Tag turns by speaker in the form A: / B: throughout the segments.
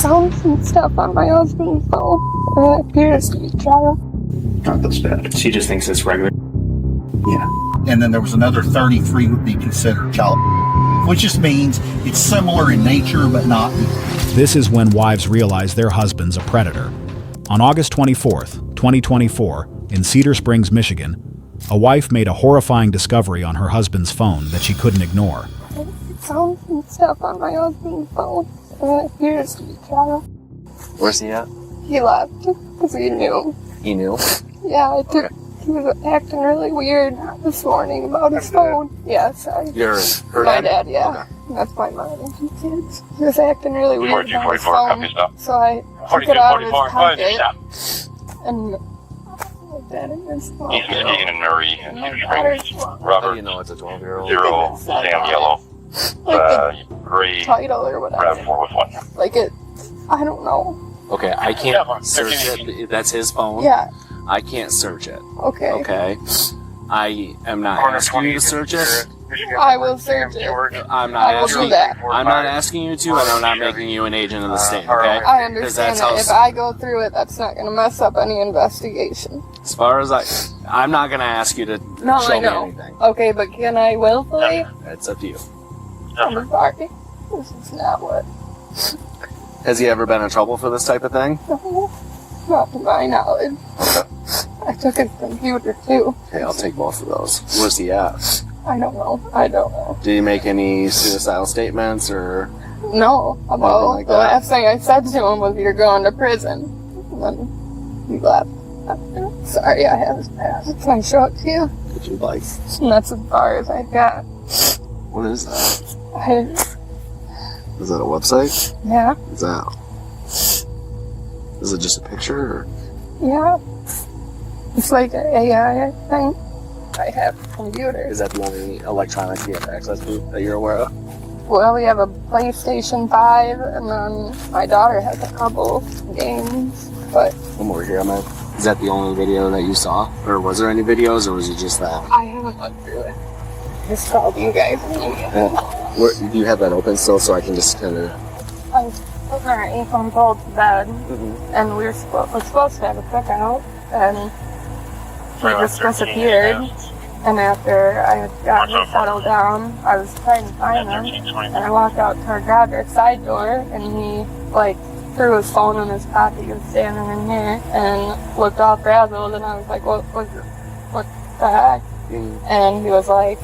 A: Found some stuff on my husband's phone. It appears to be child.
B: Not this bad.
C: She just thinks it's regular.
B: Yeah. And then there was another 33 would be considered child, which just means it's similar in nature but not.
D: This is when wives realize their husband's a predator. On August 24th, 2024, in Cedar Springs, Michigan, a wife made a horrifying discovery on her husband's phone that she couldn't ignore.
A: Found some stuff on my husband's phone. It appears to be child.
C: Where's he at?
A: He left because he knew.
C: He knew?
A: Yeah, he was acting really weird this morning about his phone. Yeah, sorry.
C: You're her
A: My
C: dad?
A: dad, yeah.
C: Okay.
A: That's my mom and two kids. He was acting really weird about his
E: 42, 44,
A: phone.
E: copy, stop.
A: So I took
E: 42,
A: it out of his
E: 44,
A: pocket
E: stop.
A: and put that in his phone.
E: Ethan Keegan and Murray and
A: My
E: Cedar
A: daughter's
E: Springs.
A: phone.
C: How do
E: Robert,
C: you know it's a 12-year-old?
E: 0, Sam Yellow,
A: Like
E: Gray,
A: the title or whatever.
E: Brad 4 with 1.
A: Like it, I don't know.
C: Okay, I can't search it. That's his phone?
A: Yeah,
C: I can't search it.
A: okay.
C: Okay? I am not asking you to search it.
A: I will search it.
C: I'm not
A: I will
C: asking
A: do that.
C: I'm not asking you to, and I'm not making you an agent of the state, okay?
A: I understand
C: that's how
A: that if I go through it, that's not going to mess up any investigation.
C: As far as I'm not gonna ask you to
A: No,
C: show
A: I know.
C: me anything.
A: Okay, but can I willfully?
C: It's up to you.
A: I'm sorry. This is not what.
C: Has he ever been in trouble for this type of thing?
A: No, not to my knowledge. I took his computer too.
C: Okay, I'll take both of those. Where's he at?
A: I don't know.
C: Did he make any suicidal statements or?
A: No, about
C: like
A: the
C: that.
A: last thing I said to him was you're going to prison. And then he left. Sorry, I have his pass. Can I show it to you?
C: If you'd like.
A: And that's as far as I got.
C: What is that? Is that a website?
A: Yeah,
C: Is it just a picture or?
A: yeah. It's like an AI thing. I have a computer.
C: Is that the only electronics you have access to that you're aware of?
A: Well, we have a PlayStation 5, and then my daughter has a couple games, but
C: I'm over here, man. Is that the only video that you saw? Or was there any videos, or was it just that?
A: I haven't looked through it. Just called you guys.
C: Do you have that open still so I can just kind of...
A: I was putting our 8-month-old to bed, and we're supposed to have a cookout, and he just disappeared. And after I had gotten him settled down, I was trying to find him, and I walked out to our garage, our side door, and he, threw his phone in his pocket. He was standing in here, and looked all frazzled, and I was like, what the heck? And he was like,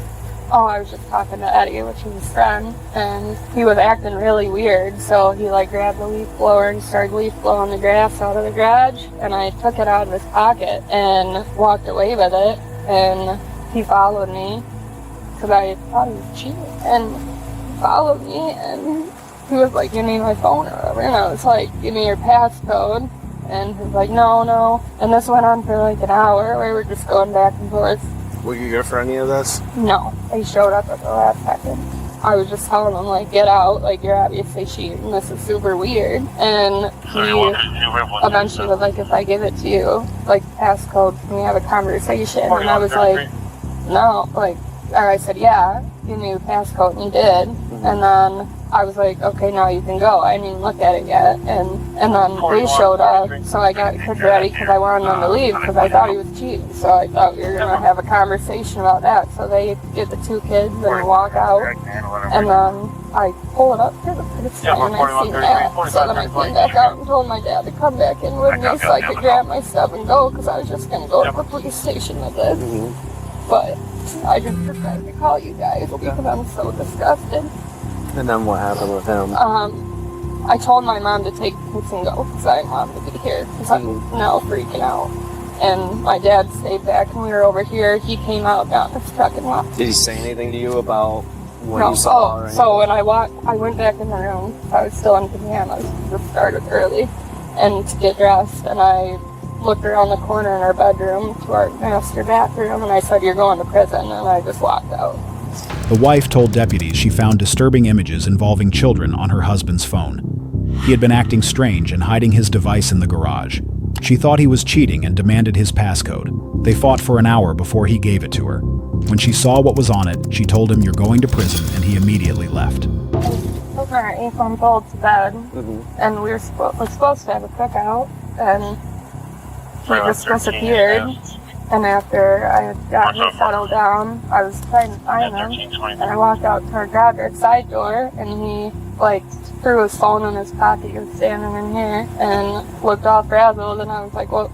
A: oh, I was just talking to Eddie, which is his friend, and he was acting really weird, so he grabbed the leaf blower and started leaf blowing the grass out of the garage, and I took it out of his pocket and walked away with it, and he followed me, because I thought he was cheating, and he followed me, and he was like, give me my phone or whatever, and I was like, give me your passcode, and he was like, no, and this went on for an hour, we were just going back and forth.
C: Were you here for any of this?
A: No, he showed up at the last second. I was just telling him, get out, you're obviously cheating, this is super weird, and he eventually was like, if I give it to you, passcode, can we have a conversation, and I was like, no, or I said, yeah, give me the passcode, and he did, and then I was like, okay, now you can go. I didn't even look at it yet, and then they showed up, so I got kids ready because I wanted them to leave because I thought he was cheating, so I thought we were going to have a conversation about that, so they get the two kids and walk out, and then I pull it up to the police station and I see that, so then I came back out and told my dad to come back in with me so I could grab my stuff and go because I was just going to go to the police station with this. But I just decided to call you guys because I'm so disgusted.
C: And then what happened with him?
A: I told my mom to take kids and go because I didn't want him to be here because I'm now freaking out. And my dad stayed back and we were over here. He came out, got in his truck and left.
C: Did he say anything to you about what you saw?
A: No. So when I went back in the room. I was still in pajamas. Just started early and to get dressed, and I looked around the corner in our bedroom to our master bathroom, and I said, you're going to prison, and I just walked out.
D: The wife told deputies she found disturbing images involving children on her husband's phone. He had been acting strange and hiding his device in the garage. She thought he was cheating and demanded his passcode. They fought for an hour before he gave it to her. When she saw what was on it, she told him, you're going to prison, and he immediately left.
A: I took our 8-month-old's bed, and we were supposed to have a cookout, and he just disappeared. And after I had gotten settled down, I was trying to find him, and I walked out to our garage side door, and he, like, threw his phone in his pocket. He was standing in here, and looked all frazzled, and I was like, what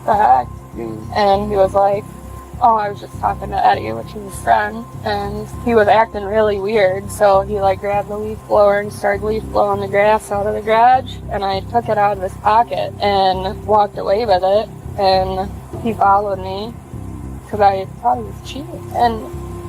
A: the heck? And he was like, oh, I was just talking to Eddie, which is his friend, and he was acting really weird, so he, like, grabbed the leaf blower and started leaf blowing the grass out of the garage, and I took it out of his pocket and walked away with it, and he followed me, because I thought he was cheating, and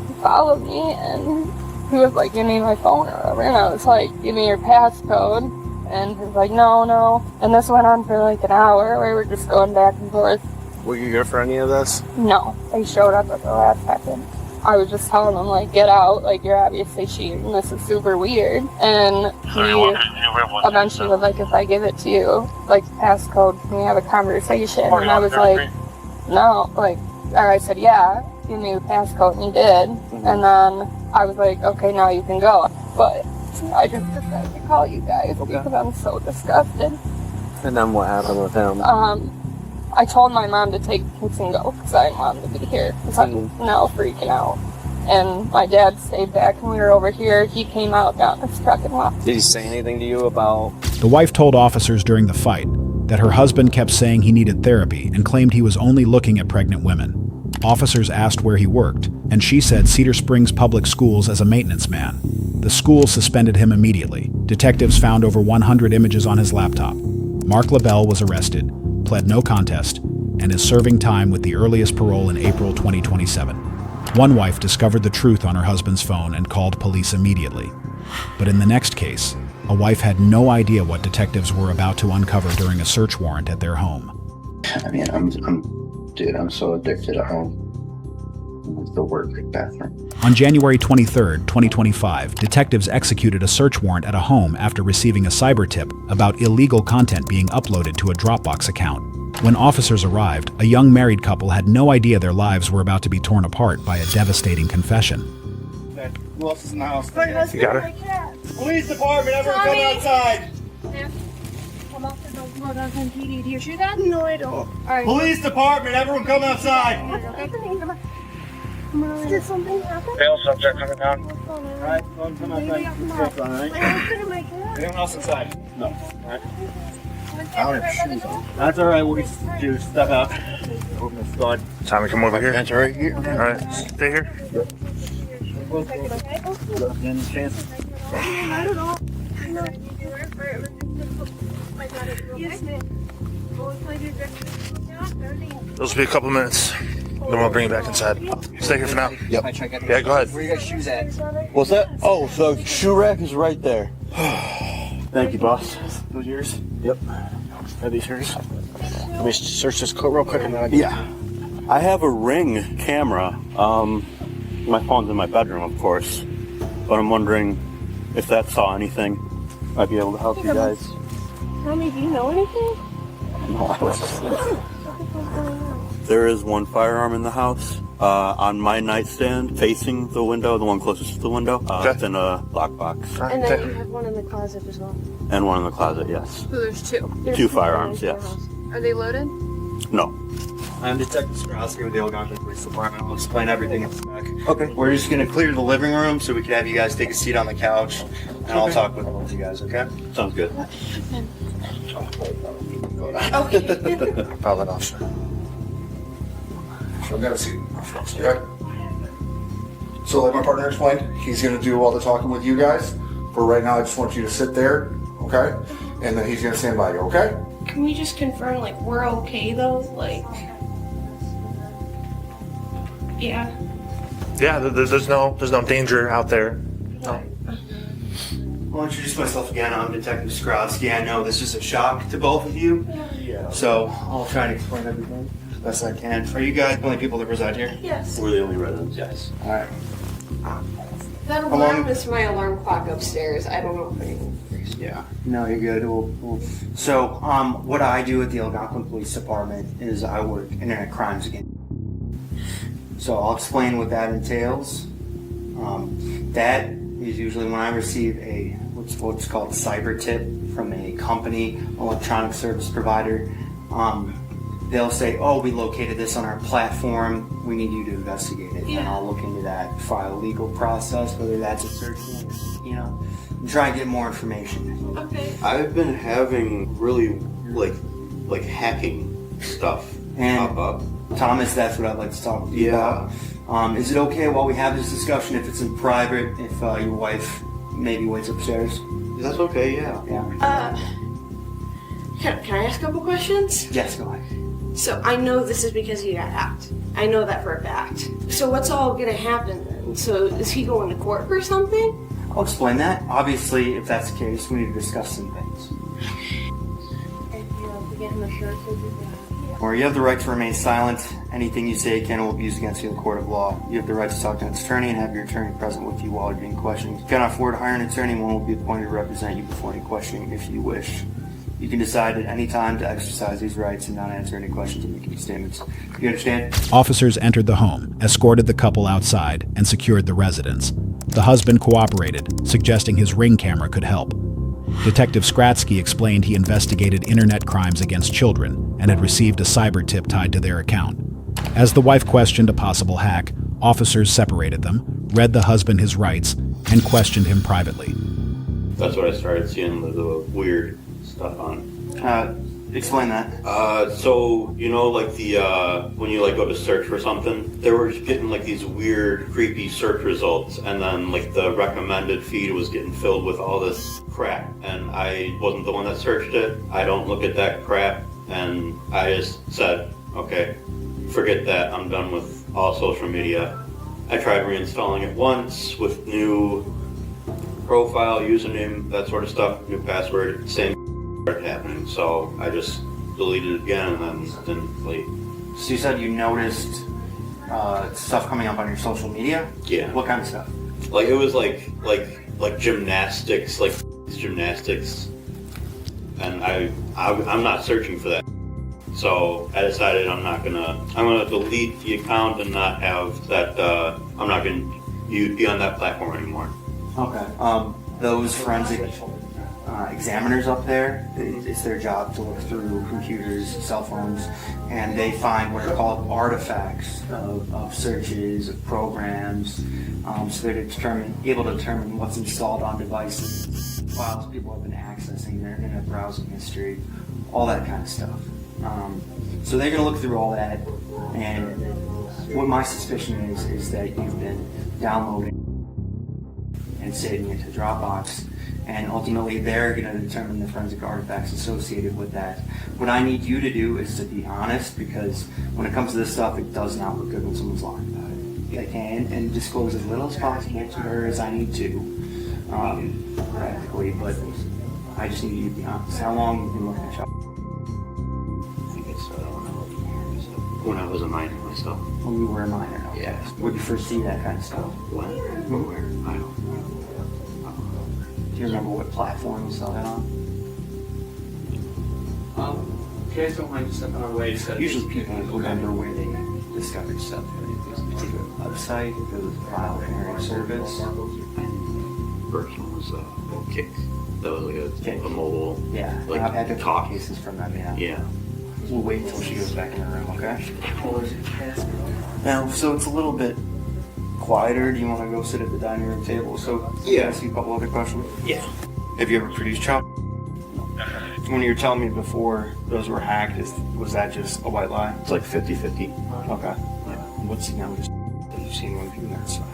A: he followed me, and he was like, give me my phone or whatever, and I was like, give me your passcode, and he was like, no, and this went on for like an hour, we were just going back and forth.
C: Were you here for any of this?
A: No, they showed up at the last second. I was just telling them, like, get out, like, you're obviously cheating, this is super weird, and he eventually was like, if I give it to you, like, passcode, can we have a conversation, and I was like, no, like, or I said, yeah, give me the passcode, and he did, and then I was like, okay, now you can go, but I just decided to call you guys because I'm so disgusted.
C: And then what happened with him?
A: I told my mom to take kids and go because I didn't want him to be here because I'm now freaking out. And my dad stayed back and we were over here. He came out, got in his truck and left.
C: Did he say anything to you about...
D: The wife told officers during the fight that her husband kept saying he needed therapy and claimed he was only looking at pregnant women. Officers asked where he worked, and she said Cedar Springs Public Schools as a maintenance man. The school suspended him immediately. Detectives found over 100 images on his laptop. Mark LaBelle was arrested, pled no contest, and is serving time with the earliest parole in April 2027. One wife discovered the truth on her husband's phone and called police immediately. But in the next case, a wife had no idea what detectives were about to uncover during a search warrant at their home.
F: I mean, I'm so addicted at home. The work bathroom.
D: On January 23, 2025, detectives executed a search warrant at a home after receiving a cyber tip about illegal content being uploaded to a Dropbox account. When officers arrived, a young married couple had no idea their lives were about to be torn apart by a devastating confession.
B: Who else is in the house?
G: You got her?
B: Police department, everyone come outside.
G: Come off the door, doesn't PD. Do you shoot that? No, I don't. All right.
B: Police department, everyone come outside.
G: Did something happen?
E: Fail subject coming down.
B: Alright, come outside. Alright. Anyone else inside? No. Alright. I don't have shoes on. That's alright, we'll get you step out. Open the slide.
E: Tommy, come over here.
B: That's alright here.
E: Alright, stay here.
B: Chance.
G: I don't know. Yes, ma'am.
E: Those will be a couple minutes. Then we'll bring you back inside. Stay here for now.
F: Yep.
E: Yeah, go ahead.
F: Where you got shoes at?
H: What's that? Oh, so shoe rack is right there.
B: Thank you, boss. Those yours?
H: Yep.
B: Are these yours? Let me search this coat real quick and then I'll
H: Yeah. I have a Ring camera. My phone's in my bedroom, of course. But I'm wondering if that saw anything. I'd be able to help you guys.
G: Tommy, do you know anything?
H: No, I was There is one firearm in the house. On my nightstand, facing the window, the one closest to the window. It's in a lockbox.
G: And then you have one in the closet as well.
H: And one in the closet, yes.
A: So there's two.
H: Two firearms, yes.
A: Are they loaded?
H: No.
I: I'm Detective Skrosky with the Algonquin Police Department. I'll explain everything in a sec.
H: Okay.
I: We're just going to clear the living room so we can have you guys take a seat on the couch, and I'll talk with both of you guys, okay?
H: Sounds good.
B: File that officer. So I've got a seat. Okay? So like my partner explained, he's going to do all the talking with you guys. For right now, I just want you to sit there, okay? And then he's going to stand by you, okay?
G: Can we just confirm, like, we're okay though? Like, yeah.
J: Yeah, there's no danger out there. No.
I: I'll introduce myself again. I'm Detective Skrosky. I know this is a shock to both of you, so I'll try to explain everything as best I can. Are you guys the only people that reside here?
G: Yes.
H: We're the only residents, yes.
I: All right.
K: That
I: How long-
K: alarm is my alarm clock upstairs. I don't know if anyone.
I: Yeah. No, you're good. So, what I do at the Algonquin Police Department is I work internet crimes again. So I'll explain what that entails. That is usually when I receive a what's called cyber tip from a company, electronic service provider. They'll say, "Oh, we located this on our platform. We need you to investigate it." And I'll look into that, file a legal process, whether that's a search warrant, and try and get more information.
K: Okay.
H: I've been having really like hacking stuff
I: And
H: pop up.
I: Thomas, that's what I'd like to talk to you about. Is it okay while we have this discussion if it's in private, if your wife maybe waits upstairs?
H: That's okay, yeah.
K: Can I ask a couple questions?
I: Yes, go ahead.
K: So I know this is because he got hacked. I know that for a fact. So what's all gonna happen then? So is he going to court for something?
I: I'll explain that. Obviously, if that's the case, we need to discuss some things. Or you have the right to remain silent. Anything you say can or will be used against you in a court of law. You have the right to talk to an attorney and have your attorney present with you while you're being questioned. If you cannot afford to hire an attorney, one will be appointed to represent you before any questioning if you wish. You can decide at any time to exercise these rights and not answer any questions or make any statements. You understand?
D: Officers entered the home, escorted the couple outside, and secured the residence. The husband cooperated, suggesting his Ring camera could help. Detective Skratsky explained he investigated internet crimes against children and had received a cyber tip tied to their account. As the wife questioned a possible hack, officers separated them, read the husband his rights, and questioned him privately.
H: That's what I started seeing the weird stuff on.
I: Explain that.
H: So like the when you like go to search for something, they were getting like these weird, creepy search results, and then like the recommended feed was getting filled with all this crap, and I wasn't the one that searched it. I don't look at that crap, and I just said, okay, forget that. I'm done with all social media. I tried reinstalling it once with new profile, username, that sort of stuff, new password, same started happening. So I just deleted it again and then didn't delete.
I: So you said you noticed stuff coming up on your social media?
H: Yeah.
I: What kind of stuff?
H: Like it was like gymnastics, and I'm not searching for that. So I decided I'm gonna delete the account and not have that. I'm not gonna be on that platform anymore.
I: Okay. Those forensic examiners up there, it's their job to look through computers, cell phones, and they find what are called artifacts of searches, of programs, so they're able to determine what's installed on devices, files people have been accessing, their internet browsing history, all that kind of stuff. So they're going to look through all that, and what my suspicion is that you've been downloading and saving it to Dropbox, and ultimately they're going to determine the forensic artifacts associated with that. What I need you to do is to be honest, because when it comes to this stuff, it does not look good when someone's lying about it. I can and disclose as little as possible to her as I need to, practically, but I just need you to be honest. How long have you been looking at shop?
H: I think it's when I was a minor myself.
I: When you were a minor? Okay.
H: Yeah.
I: Where did you first see that kind of stuff?
H: When? Where? I don't know.
I: Do you remember what platform you saw that on?
L: If you guys don't mind stepping away, so
I: Usually people remember where they discovered stuff. If it was a website, if it was a file sharing service.
H: First one was Kick. That was like a mobile.
I: Yeah,
H: like
I: I've had
H: talk
I: cases from them, yeah.
H: Yeah.
I: We'll wait until she goes back in the room, okay? Now, so it's a little bit quieter. Do you want to go sit at the dining room table? So
H: Yeah.
I: ask you a couple other questions.
H: Yeah.
I: Have you ever produced child? When you were telling me before those were hacked, was that just a white lie?
H: It's like 50-50.
I: Okay. Yeah. What's the youngest that you've seen one of you in that stuff?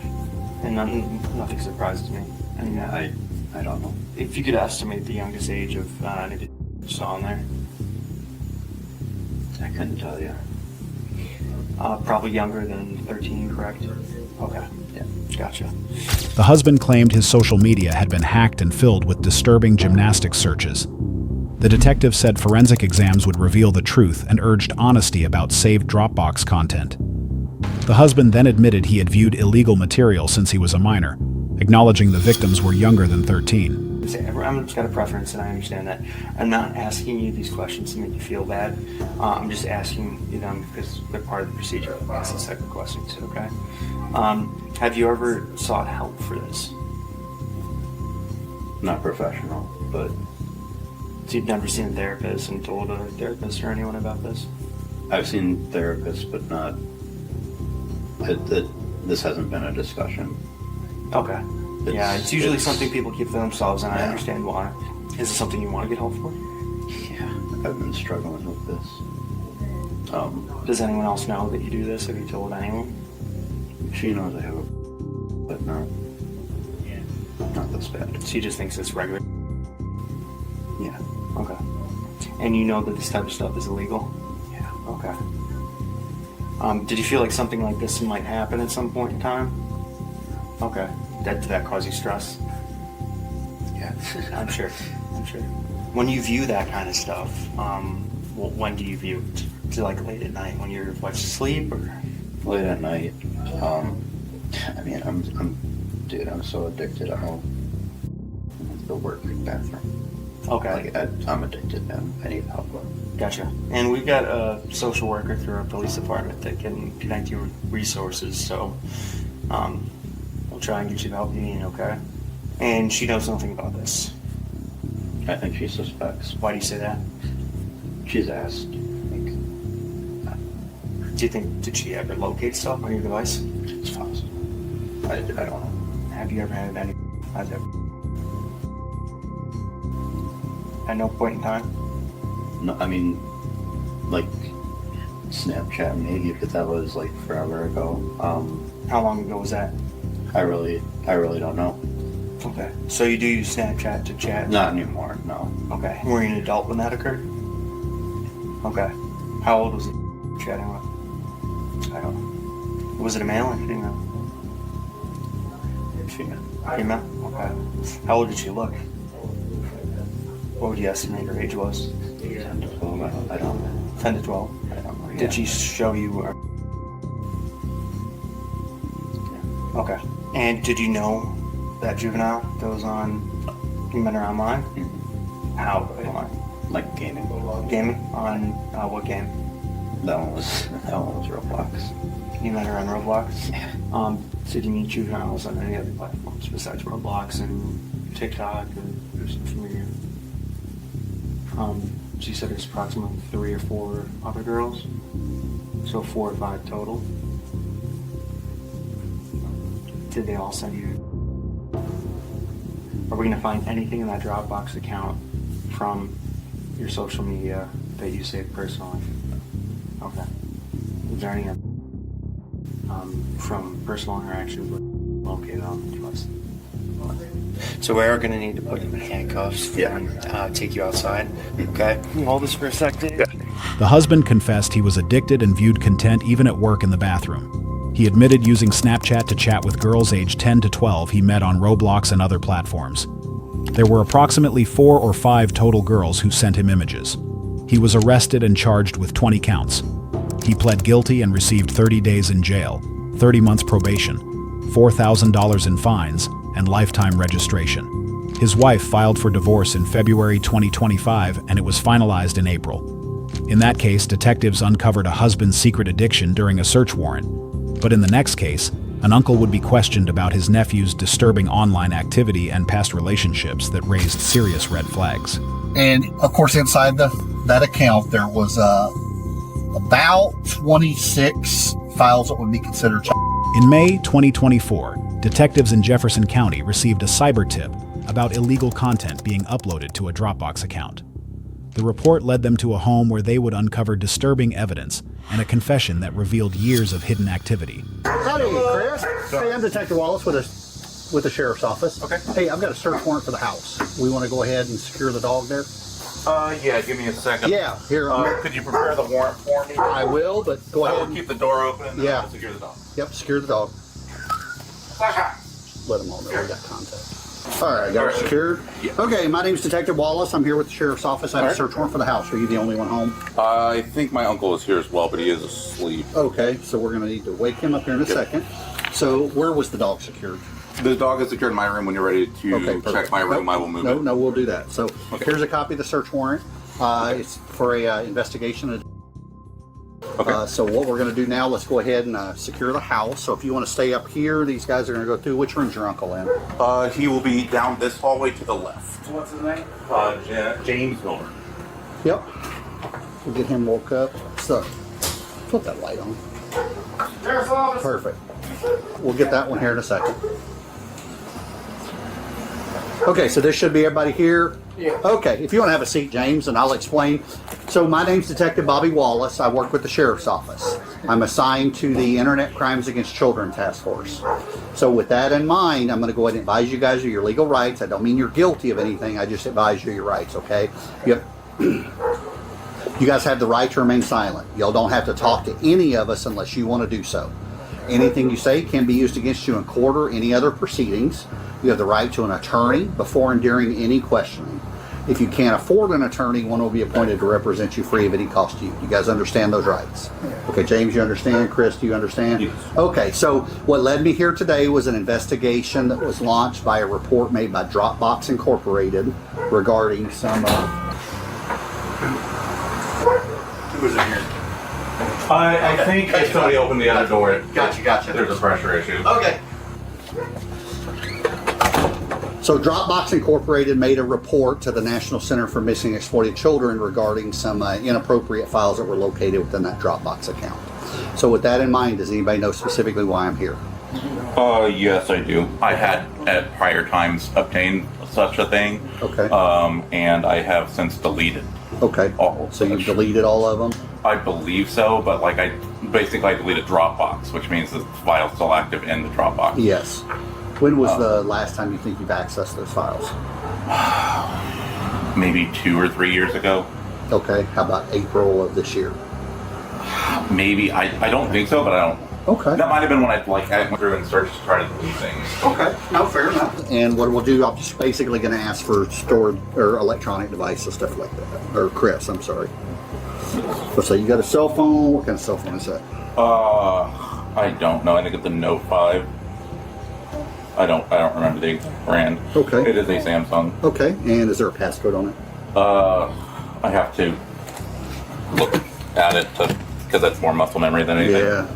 I: And nothing surprises me. I mean, I don't know. If you could estimate the youngest age of anything you saw in there. I couldn't tell you. Probably younger than 13, correct? Okay. Yeah. Gotcha.
D: The husband claimed his social media had been hacked and filled with disturbing gymnastics searches. The detective said forensic exams would reveal the truth and urged honesty about saved Dropbox content. The husband then admitted he had viewed illegal material since he was a minor, acknowledging the victims were younger than 13.
I: I'm just got a preference, and I understand that. I'm not asking you these questions to make you feel bad. I'm just asking you them because they're part of the procedure. I ask this type of questions, okay? Have you ever sought help for this?
F: not professional, but
I: So you've never seen a therapist and told a therapist or anyone about this?
F: I've seen therapists, but not. This hasn't been a discussion.
I: Okay. It's usually something people keep to themselves, and I understand why. Is it something you want to get help for?
F: Yeah, I've been struggling with this.
I: Does anyone else know that you do this? Have you told anyone?
F: She knows I have a, but not this bad.
I: She just thinks it's regular.
F: Yeah.
I: Okay. And you know that this type of stuff is illegal?
F: Yeah.
I: Okay. Did you feel like something like this might happen at some point in time? Okay. Did that cause you stress?
F: Yeah.
I: I'm sure. When you view that kind of stuff, when do you view it? Is it like late at night when you're asleep, or
F: Late at night. I mean, I'm so addicted. I don't. The work bathroom.
I: Okay.
F: Like, I'm addicted and I need help.
I: Gotcha. And we've got a social worker through our police department that can connect you with resources, so we'll try and get you the help you need, okay? And she knows nothing about this.
F: I think she suspects.
I: Why do you say that?
F: She's asked.
I: Do you think, did she ever locate stuff on your device?
F: It's possible. I don't know.
I: Have you ever had any? At no point in time?
F: No, I mean, like, Snapchat maybe, but that was like forever ago.
I: How long ago was that?
F: I really don't know.
I: Okay. So you do use Snapchat to chat?
F: Not anymore, no.
I: Okay. Were you an adult when that occurred? Okay. How old was he chatting with? I don't know. Was it a male or female?
F: Female.
I: Female? Okay. How old did she look? What would you estimate her age was?
F: 10 to 12, I don't know.
I: 10 to 12?
F: I don't know.
I: Did she show you? Okay. And did you know that juvenile that was on, you met her online?
F: Mm-hmm.
I: How online?
F: Like gaming.
I: Gaming? On what game?
F: That one was Roblox.
I: You met her on Roblox?
F: Yeah.
I: Did you meet juveniles on any other platforms besides Roblox and TikTok or social media? She said there's approximately 3 or 4 other girls, so 4 or 5 total. Did they all send you? Are we going to find anything in that Dropbox account from your social media that you saved personally? Okay. Is there any from personal interactions located on the device? So we're going to need to put you in handcuffs and take you outside. Okay? Hold this for a second.
E: Yeah.
D: The husband confessed he was addicted and viewed content even at work in the bathroom. He admitted using Snapchat to chat with girls aged 10 to 12 he met on Roblox and other platforms. There were approximately 4 or 5 total girls who sent him images. He was arrested and charged with 20 counts. He pled guilty and received 30 days in jail, 30 months probation, $4,000 in fines, and lifetime registration. His wife filed for divorce in February 2025, and it was finalized in April. In that case, detectives uncovered a husband's secret addiction during a search warrant. But in the next case, an uncle would be questioned about his nephew's disturbing online activity and past relationships that raised serious red flags.
B: And of course, inside that account, there was about 26 files that would be considered.
D: In May 2024, detectives in Jefferson County received a cyber tip about illegal content being uploaded to a Dropbox account. The report led them to a home where they would uncover disturbing evidence and a confession that revealed years of hidden activity.
M: Howdy, Chris. Hey, I'm Detective Wallace with the Sheriff's Office.
N: Okay.
M: Hey, I've got a search warrant for the house. We want to go ahead and secure the dog there.
N: Yeah, give me a second.
M: Yeah, here.
N: Could you prepare the warrant for me?
M: I will, but go ahead.
N: I will keep the door open and
M: Yeah.
N: I'll secure the dog.
M: Yep, secure the dog. Let them all know we got contact. All right, got it secured?
N: Yeah.
M: Okay, my name's Detective Wallace. I'm here with the Sheriff's Office. I have a search warrant for the house. Are you the only one home?
N: I think my uncle is here as well, but he is asleep.
M: Okay, so we're going to need to wake him up here in a second. So where was the dog secured?
N: The dog is secured in my room. When you're ready to check my room, I will move it.
M: No, we'll do that. So here's a copy of the search warrant. It's for a investigation.
N: Okay.
M: So what we're going to do now, let's go ahead and secure the house. So if you want to stay up here, these guys are going to go through. Which room's your uncle in?
N: He will be down this hallway to the left.
L: What's his name?
N: James Miller.
M: Yep. We'll get him woke up. So put that light on. Perfect. We'll get that one here in a second. Okay, so this should be everybody here.
L: Yeah.
M: Okay, if you want to have a seat, James, and I'll explain. So my name's Detective Bobby Wallace. I work with the Sheriff's Office. I'm assigned to the Internet Crimes Against Children Task Force. So with that in mind, I'm going to go ahead and advise you guys of your legal rights. I don't mean you're guilty of anything. I just advise you of your rights, okay? You guys have the right to remain silent. Y'all don't have to talk to any of us unless you want to do so. Anything you say can be used against you in court or any other proceedings. You have the right to an attorney before and during any questioning. If you can't afford an attorney, one will be appointed to represent you free of any cost to you. You guys understand those rights? Okay, James, you understand? Chris, do you understand?
N: Yes.
M: Okay, so what led me here today was an investigation that was launched by a report made by Dropbox Incorporated regarding some...
N: Who is in here? I think if somebody opened the other door,
M: Gotcha.
N: there's a pressure issue.
M: Okay. So Dropbox Incorporated made a report to the National Center for Missing and Exploited Children regarding some inappropriate files that were located within that Dropbox account. So with that in mind, does anybody know specifically why I'm here?
N: Yes, I do. I had at prior times obtained such a thing.
M: Okay.
N: And I have since deleted.
M: Okay. So you've deleted all of them?
N: I believe so, but like I deleted Dropbox, which means the file's still active in the Dropbox.
M: Yes. When was the last time you think you've accessed those files?
N: Maybe 2 or 3 years ago.
M: Okay. How about April of this year?
N: Maybe. I don't think so, but I don't.
M: Okay.
N: That might have been when I went through and searched to try to delete things.
M: Okay. No, fair enough. And what we'll do, I'm just basically going to ask for stored or electronic devices, stuff like that. Or Chris, I'm sorry. So you got a cell phone? What kind of cell phone is that?
N: I don't know. I think it's a Note 5. I don't remember the brand.
M: Okay.
N: It is a Samsung.
M: Okay. And is there a passcode on it?
N: I have to look at it because that's more muscle memory than anything.
M: Yeah.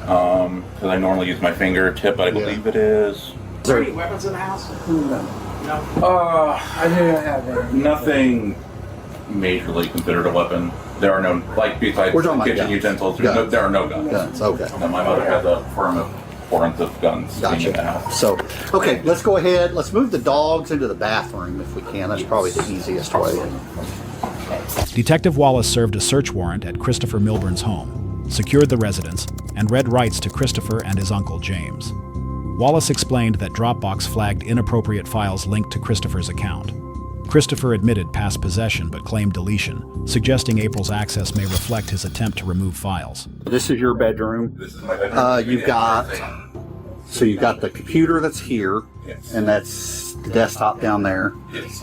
N: Because I normally use my fingertip, but I believe it is.
L: Is there any weapons in the house? No.
N: I didn't have any. Nothing majorly considered a weapon. There are no, besides kitchen utensils, there are no guns.
M: Guns, okay.
N: And my mother has a firm of forensic guns in the house.
M: So, okay, let's go ahead. Let's move the dogs into the bathroom if we can. That's probably the easiest way.
D: Detective Wallace served a search warrant at Christopher Milburn's home, secured the residence, and read rights to Christopher and his uncle James. Wallace explained that Dropbox flagged inappropriate files linked to Christopher's account. Christopher admitted past possession but claimed deletion, suggesting April's access may reflect his attempt to remove files.
M: This is your bedroom.
N: This is my bedroom.
M: You've got the computer that's here, and that's the desktop down there,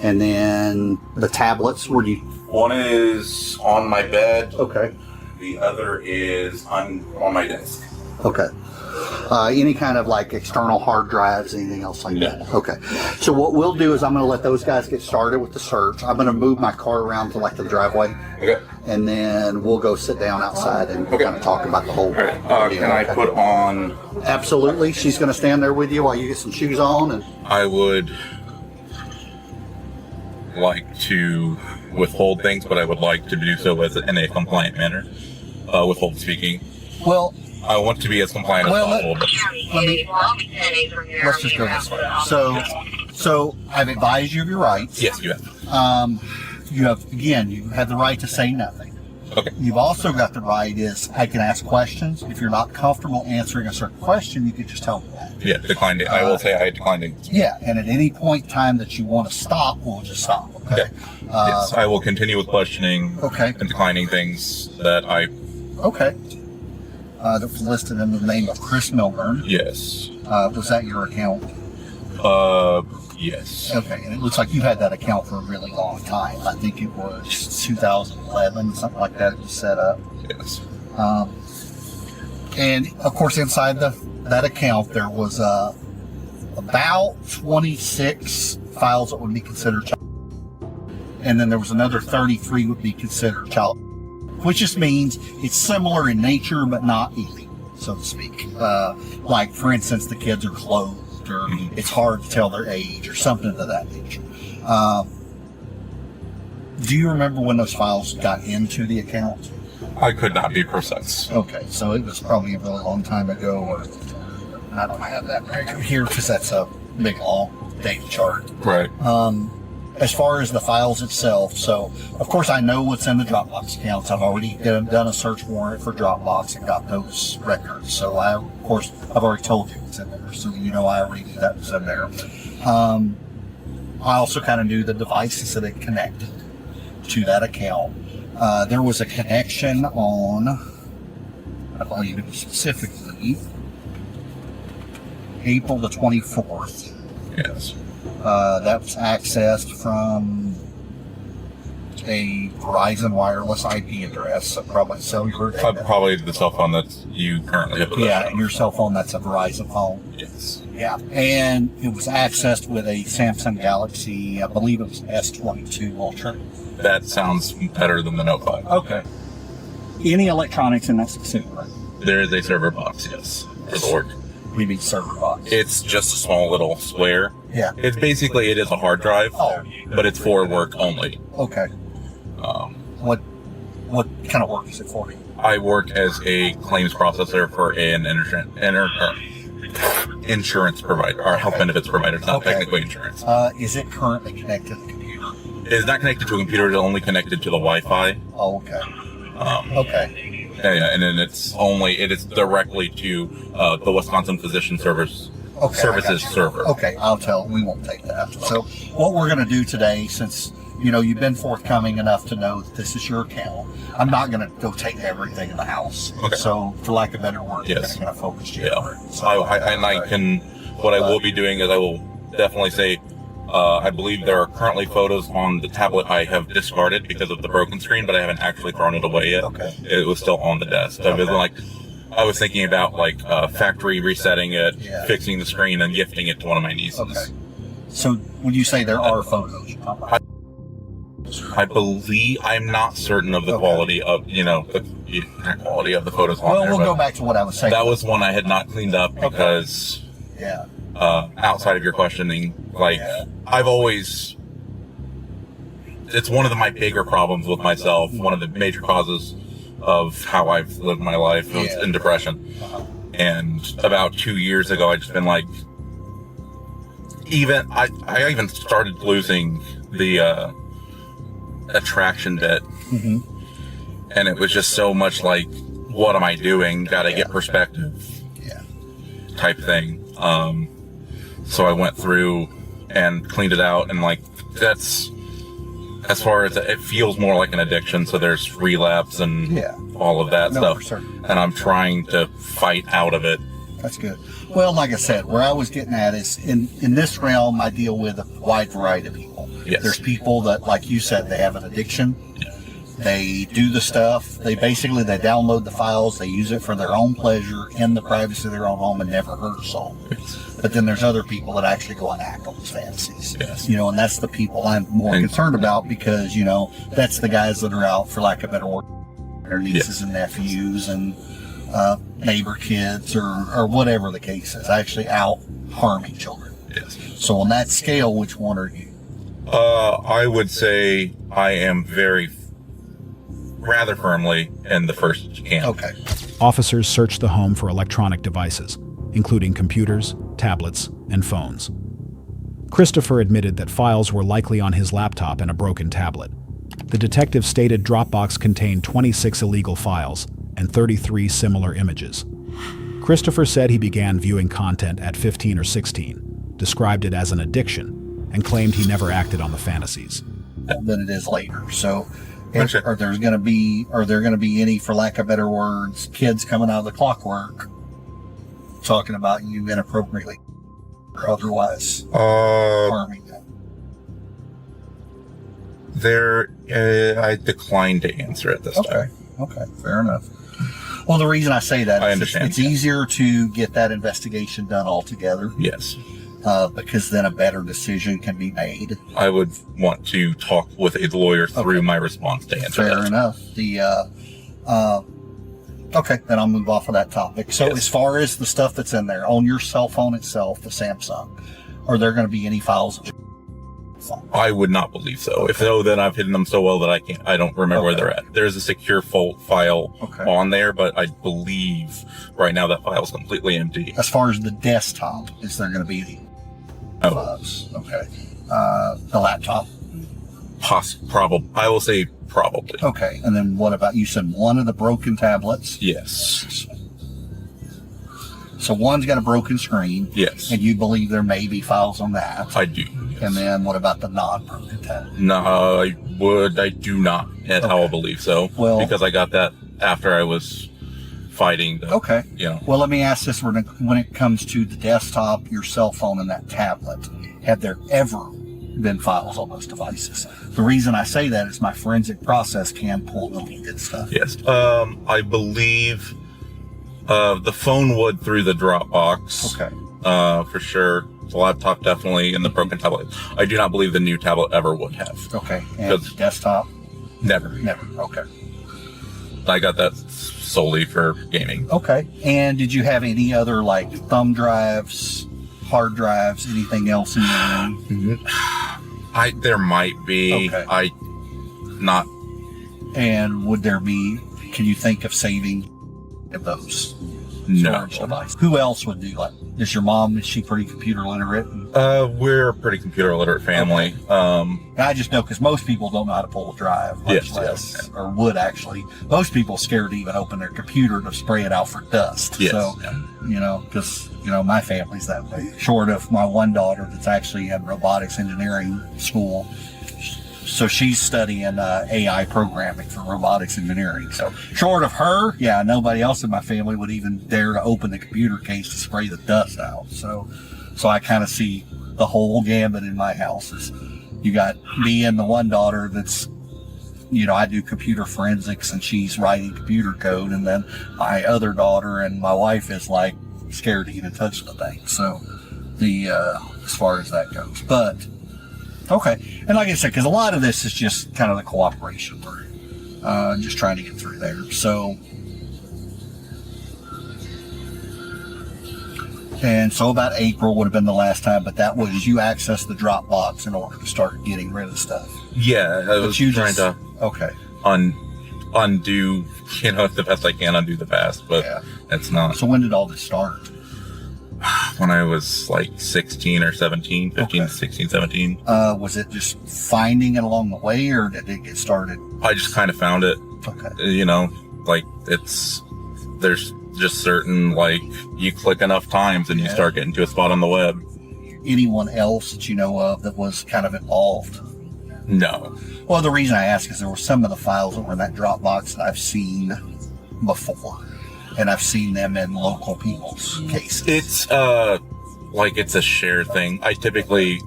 M: and then the tablets. Where do you?
N: One is on my bed.
M: Okay.
N: The other is on my desk.
M: Okay. Any kind of external hard drives, anything else like that? Okay. So what we'll do is I'm going to let those guys get started with the search. I'm going to move my car around to the driveway.
N: Okay.
M: And then we'll go sit down outside and kind of talk about the whole.
N: All right. Can I put on?
M: Absolutely. She's going to stand there with you while you get some shoes on. And
N: I would like to withhold things, but I would like to do so in a compliant manner. Withhold speaking.
M: Well,
N: I want to be as compliant as possible.
M: Let's just go this way. So I've advised you of your rights.
N: Yes, you have.
M: You have the right to say nothing.
N: Okay.
M: You've also got the right I can ask questions. If you're not comfortable answering a certain question, you can just tell me that.
N: Yeah, declined it. I will say I declined it.
M: Yeah, and at any point in time that you want to stop, we'll just stop. Okay.
N: Yes, I will continue with questioning.
M: Okay.
N: And declining things that I.
M: Okay. That was listed in the name of Chris Milburn.
N: Yes.
M: Was that your account?
N: Yes.
M: Okay, and it looks like you had that account for a really long time. I think it was 2011, something like that. It was set up.
N: Yes.
M: And of course, inside that account, there was about 26 files that would be considered child, and then there was another 33 would be considered child. which just means it's similar in nature but not illegal, so to speak. Like, for instance, the kids are clothed, or it's hard to tell their age, or something of that nature. Do you remember when those files got into the account?
N: I could not be precise.
M: Okay, so it was probably a really long time ago, or I don't have that record here because that's a big long data chart.
N: Right.
M: As far as the files itself, so of course I know what's in the Dropbox accounts. I've already done a search warrant for Dropbox and got those records. So I've already told you what's in there, so I already knew that was in there. I also kind of knew the devices that it connected to that account. There was a connection on, I believe it was specifically April the 24th.
N: Yes.
M: That was accessed from a Verizon wireless IP address, so probably cellular data.
N: Probably the cell phone that you currently have.
M: Yeah, and your cell phone, that's a Verizon phone.
N: Yes.
M: Yeah, and it was accessed with a Samsung Galaxy, I believe it was S22 Ultra.
N: That sounds better than the Note 5.
M: Okay. Any electronics in that suit, right?
N: There is a server box, yes, for the work.
M: We mean server box.
N: It's just a small little square.
M: Yeah.
N: It's basically, it is a hard drive, but it's for work only.
M: Okay. What kind of work is it for you?
N: I work as a claims processor for an insurance provider, or health benefits provider. It's not technically insurance.
M: Is it currently connected to the computer?
N: It is not connected to a computer. It's only connected to the Wi-Fi.
M: Oh, okay. Okay.
N: Yeah, and then it is directly to the Wisconsin Physician Services server.
M: Okay, we won't take that. So what we're going to do today, since you've been forthcoming enough to know that this is your account, I'm not going to go take everything in the house.
N: Okay.
M: So for lack of better word,
N: yes,
M: I'm going to focus you.
N: Yeah. What I will be doing is I will definitely say, I believe there are currently photos on the tablet I have discarded because of the broken screen, but I haven't actually thrown it away yet.
M: Okay.
N: It was still on the desk. I was thinking about factory resetting it, fixing the screen, and gifting it to one of my nieces.
M: Okay. So when you say there are photos,
N: I believe, I'm not certain of the quality of the quality of the photos on there.
M: Well, we'll go back to what I was saying.
N: That was one I had not cleaned up because outside of your questioning, I've always, it's one of my bigger problems with myself. One of the major causes of how I've lived my life was in depression. And about 2 years ago, I just been I even started losing the attraction bit. And it was just so much what am I doing? Gotta get perspective type thing. So I went through and cleaned it out, and that's, as far as it feels more like an addiction, so there's relapse and all of that stuff.
M: For certain.
N: And I'm trying to fight out of it.
M: That's good. Well, like I said, where I was getting at is in this realm, I deal with a wide variety of people.
N: Yes.
M: There's people that, like you said, they have an addiction. They do the stuff. They download the files. They use it for their own pleasure in the privacy of their own home and never hurt a soul. But then there's other people that actually go and act on those fantasies.
N: Yes.
M: And that's the people I'm more concerned about because, that's the guys that are out, for lack of a better word, their nieces and nephews and neighbor kids or whatever the case is, actually out harming children.
N: Yes.
M: So on that scale, which one are you?
N: I would say I am rather firmly in the first camp.
M: Okay.
D: Officers searched the home for electronic devices, including computers, tablets, and phones. Christopher admitted that files were likely on his laptop and a broken tablet. The detective stated Dropbox contained 26 illegal files and 33 similar images. Christopher said he began viewing content at 15 or 16, described it as an addiction, and claimed he never acted on the fantasies.
M: Than it is later. So are there going to be any, for lack of better words, kids coming out of the clockwork talking about you inappropriately or otherwise harming them?
N: I decline to answer at this time.
M: Okay, fair enough. Well, the reason I say that is
N: understand.
M: it's easier to get that investigation done altogether.
N: Yes.
M: because then a better decision can be made.
N: I would want to talk with a lawyer through my response to answer
M: Fair
N: that.
M: enough. Okay, then I'll move off of that topic. So as far as the stuff that's in there, on your cell phone itself, the Samsung, are there going to be any files?
N: I would not believe so. If so, then I've hidden them so well that I don't remember where they're at. There's a secure file on there, but I believe right now that file is completely empty.
M: As far as the desktop, is there going to be any files? Okay. The laptop?
N: Probably. I will say probably.
M: Okay. And then what about, you said one of the broken tablets?
N: Yes.
M: So one's got a broken screen.
N: Yes.
M: And you believe there may be files on that?
N: I do. Yes.
M: And then what about the non-broken tablet?
N: No, I do not at all believe so.
M: Well,
N: because I got that after I was fighting.
M: Well, let me ask this: when it comes to the desktop, your cell phone, and that tablet, have there ever been files on those devices? The reason I say that is my forensic process can pull deleted stuff.
N: Yes. I believe the phone would through the Dropbox.
M: Okay.
N: For sure. The laptop definitely, and the broken tablet. I do not believe the new tablet ever would have.
M: Okay. And the desktop?
N: Never.
M: Okay.
N: I got that solely for gaming.
M: Okay. And did you have any other like thumb drives, hard drives, anything else in your room?
N: There might be.
M: Okay.
N: Not.
M: And would there be? Can you think of saving those?
N: No.
M: Storage device. Who else would do like? Is your mom? Is she pretty computer literate?
N: We're a pretty computer literate family.
M: I just know because most people don't know how to pull a drive.
N: Yes.
M: Or would actually. Most people scared to even open their computer to spray it out for dust.
N: Yes.
M: So, because my family's that way. Short of my one daughter that's actually in robotics engineering school. So she's studying AI programming for robotics engineering. So short of her, nobody else in my family would even dare to open the computer case to spray the dust out. So I kind of see the whole gambit in my house. Is you got me and the one daughter that's, I do computer forensics and she's writing computer code. And then my other daughter and my wife is like scared to even touch the thing. So as far as that goes, but okay. And like I said, because a lot of this is just kind of the cooperation work. Just trying to get through there. So, and so about April would have been the last time, but that was you accessed the Dropbox in order to start getting rid of stuff.
N: Yeah, I was trying to undo, the best I can undo the past, but it's not.
M: So when did all this start?
N: When I was like 16 or 17, 15, 16, 17.
M: Was it just finding it along the way, or did it get started?
N: I just kind of found it.
M: Okay.
N: There's just certain, you click enough times and you start getting to a spot on the web.
M: Anyone else that you know of that was kind of involved?
N: No.
M: Well, the reason I ask is there were some of the files that were in that Dropbox that I've seen before. And I've seen them in local people's cases.
N: It's it's a share thing. I typically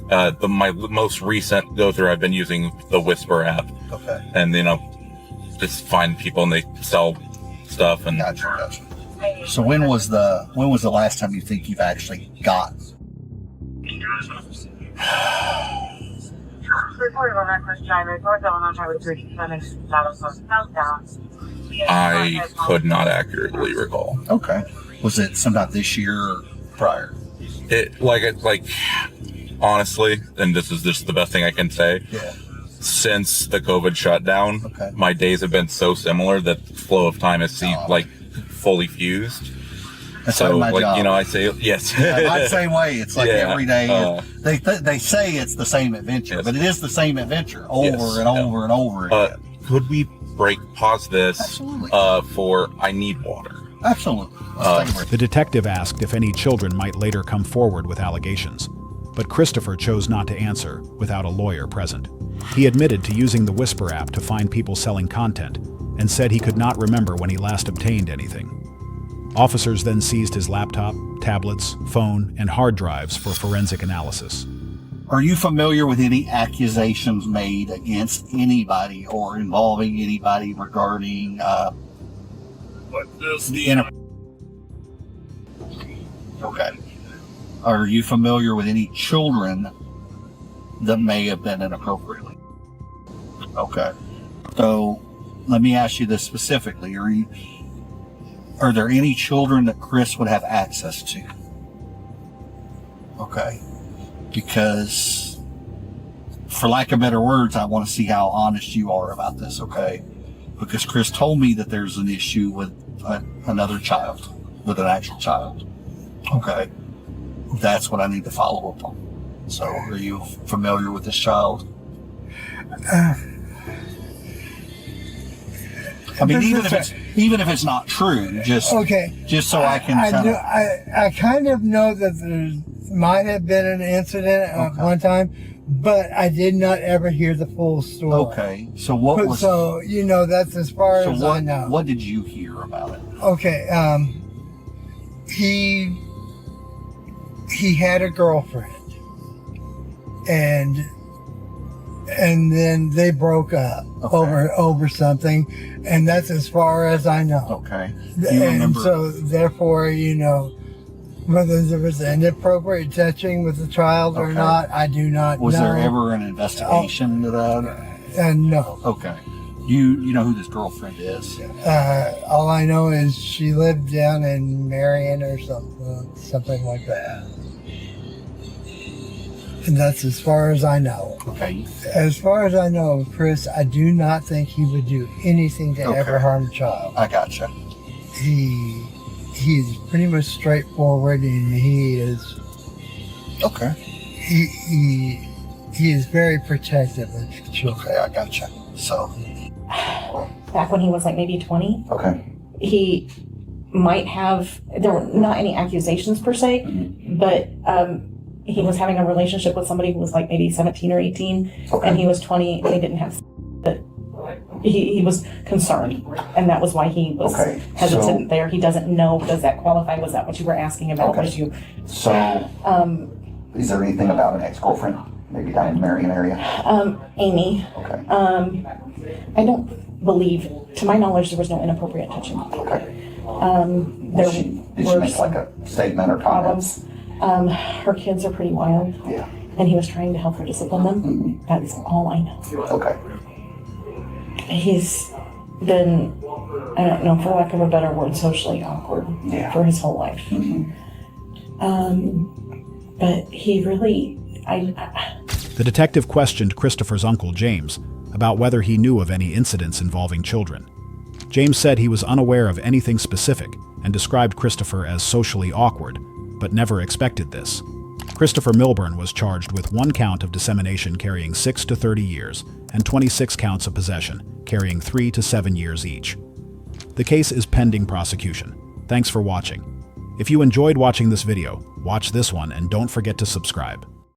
N: my most recent go through, I've been using the Whisper app.
M: Okay.
N: And just find people and they sell stuff and.
M: Gotcha. So when was the last time you think you've actually got?
N: I could not accurately recall.
M: Okay. Was it sometime this year or prior?
N: Honestly, and this is just the best thing I can say.
M: Yeah.
N: Since the COVID shutdown, my days have been so similar that the flow of time has fully fused.
M: That's like my job.
N: I say yes.
M: I'm the same way. It's like every day. They say it's the same adventure, but it is the same adventure over and over and over again.
N: Could we pause this for I need water?
M: Absolutely.
D: The detective asked if any children might later come forward with allegations, but Christopher chose not to answer without a lawyer present. He admitted to using the Whisper app to find people selling content and said he could not remember when he last obtained anything. Officers then seized his laptop, tablets, phone, and hard drives for forensic analysis.
M: Are you familiar with any accusations made against anybody or involving anybody regarding the Okay. Are you familiar with any children that may have been inappropriately? Okay. So let me ask you this specifically. Are there any children that Chris would have access to? Okay. Because, for lack of better words, I want to see how honest you are about this, okay? Because Chris told me that there's an issue with another child, with an actual child. Okay. That's what I need to follow up on. So, are you familiar with this child? I mean, even if it's not true, just so I can.
O: I kind of know that there might have been an incident at one time, but I did not ever hear the full story.
M: Okay, so what was?
O: So that's as far as I know.
M: What did you hear about it?
O: Okay, he had a girlfriend, and then they broke up over something, and that's as far as I know.
M: Okay. Do you remember?
O: So therefore, whether there was inappropriate touching with the child or not, I do not know.
M: Was there ever an investigation to that?
O: No.
M: Okay. You know who this girlfriend is?
O: All I know is she lived down in Marion or something like that. And that's as far as I know.
M: Okay.
O: As far as I know, Chris, I do not think he would do anything to ever harm a child.
M: I gotcha.
O: He's pretty much straightforward, and he is.
M: Okay.
O: He is very protective of children.
M: Okay, I gotcha. So.
P: Back when he was like maybe 20.
M: Okay.
P: He might have. There were not any accusations per se, but. He was having a relationship with somebody who was like maybe 17 or 18, and he was 20, and they didn't have, but he was concerned, and that was why he was hesitant there. He doesn't know, does that qualify? Was that what you were asking about? Was you?
M: So, is there anything about an ex-girlfriend, maybe down in the Marion area?
P: Amy.
M: Okay.
P: I don't believe, to my knowledge, there was no inappropriate touching.
M: Okay.
P: Did
M: she make like a statement or comments?
P: Her kids are pretty wild.
M: Yeah.
P: And he was trying to help her discipline them. Mm-hmm. That's all I know.
M: Okay.
P: He's been, I don't know, for lack of a better word, socially awkward for his whole life.
M: Mm-hmm.
P: But he really,
D: The detective questioned Christopher's uncle, James, about whether he knew of any incidents involving children. James said he was unaware of anything specific and described Christopher as socially awkward, but never expected this. Christopher Milburn was charged with 1 count of dissemination carrying 6 to 30 years and 26 counts of possession carrying 3 to 7 years each. The case is pending prosecution. Thanks for watching. If you enjoyed watching this video, watch this one and don't forget to subscribe.